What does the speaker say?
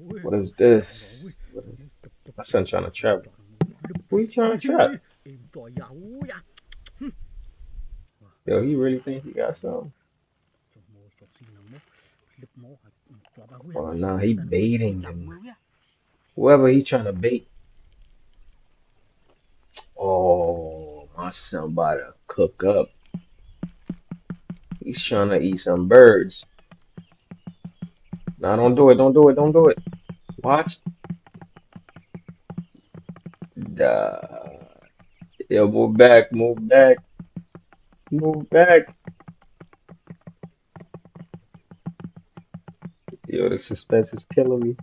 What is this? What is my son trying to trap? Who he trying to trap? Yo, he really think he got something? Oh no, he baiting him. Whoever he trying to bait. Oh, my son about to cook up. He's trying to eat some birds. Nah, don't do it. Don't do it. Don't do it. Watch. Duh. Yo, move back. Move back. Move back. Yo, the suspense is killing me.